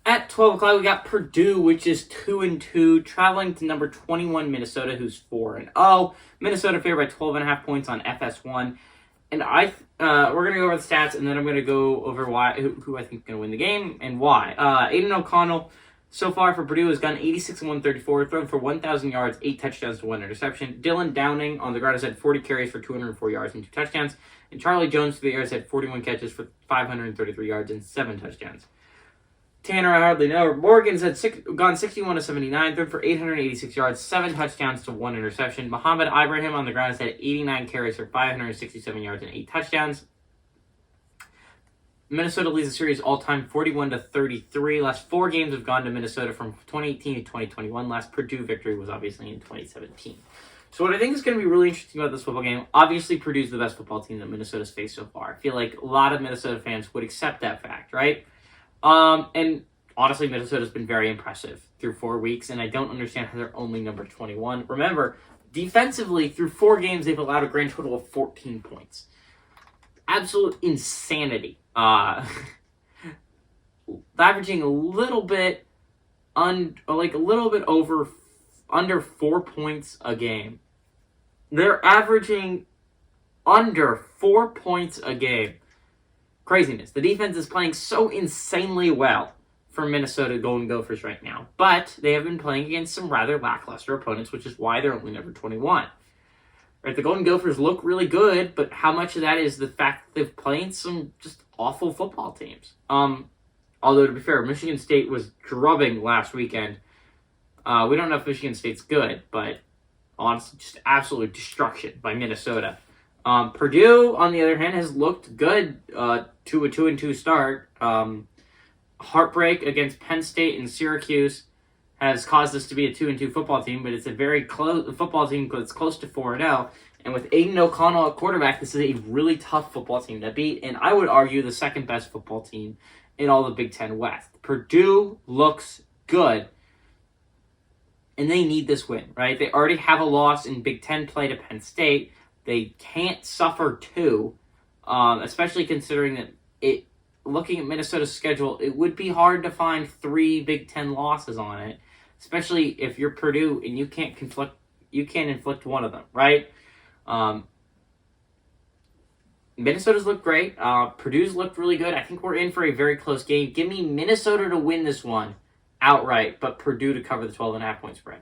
At 12 o'clock, we got Purdue, which is 2-2, traveling to number 21 Minnesota, who's 4-0. Minnesota favored by 12.5 points on FS1. And we're gonna go over the stats, and then I'm gonna go over who I think is gonna win the game and why. Aiden O'Connell so far for Purdue has gone 86-134, thrown for 1,000 yards, 8 touchdowns to 1 interception. Dylan Downing on the ground has had 40 carries for 204 yards and 2 touchdowns. And Charlie Jones for the air has had 41 catches for 533 yards and 7 touchdowns. Tanner, I hardly know. Morgan's gone 61-79, thrown for 886 yards, 7 touchdowns to 1 interception. Muhammad Ibrahim on the ground has had 89 carries for 567 yards and 8 touchdowns. Minnesota leads the series all-time 41-33. Last 4 games have gone to Minnesota from 2018 to 2021. Last Purdue victory was obviously in 2017. So what I think is going to be really interesting about this football game, obviously Purdue's the best football team that Minnesota's faced so far. I feel like a lot of Minnesota fans would accept that fact, right? And honestly, Minnesota's been very impressive through 4 weeks, and I don't understand how they're only number 21. Remember, defensively, through 4 games, they've allowed a grand total of 14 points. Absolute insanity. Averaging a little bit over under 4 points a game. They're averaging under 4 points a game. Craziness. The defense is playing so insanely well for Minnesota Golden Gophers right now. But they have been playing against some rather lackluster opponents, which is why they're only number 21. Right, the Golden Gophers look really good, but how much of that is the fact that they've played some just awful football teams? Although, to be fair, Michigan State was drubbing last weekend. We don't know if Michigan State's good, but honestly, just absolute destruction by Minnesota. Purdue, on the other hand, has looked good to a 2-2 start. Heartbreak against Penn State and Syracuse has caused us to be a 2-2 football team, but it's a very close football team that's close to 4-0. And with Aiden O'Connell at quarterback, this is a really tough football team to beat, and I would argue the second best football team in all the Big Ten West. Purdue looks good, and they need this win, right? They already have a loss in Big Ten play to Penn State. They can't suffer 2, especially considering that looking at Minnesota's schedule, it would be hard to find 3 Big Ten losses on it, especially if you're Purdue and you can't inflict one of them, right? Minnesota's looked great. Purdue's looked really good. I think we're in for a very close game. Give me Minnesota to win this one outright, but Purdue to cover the 12.5 point spread.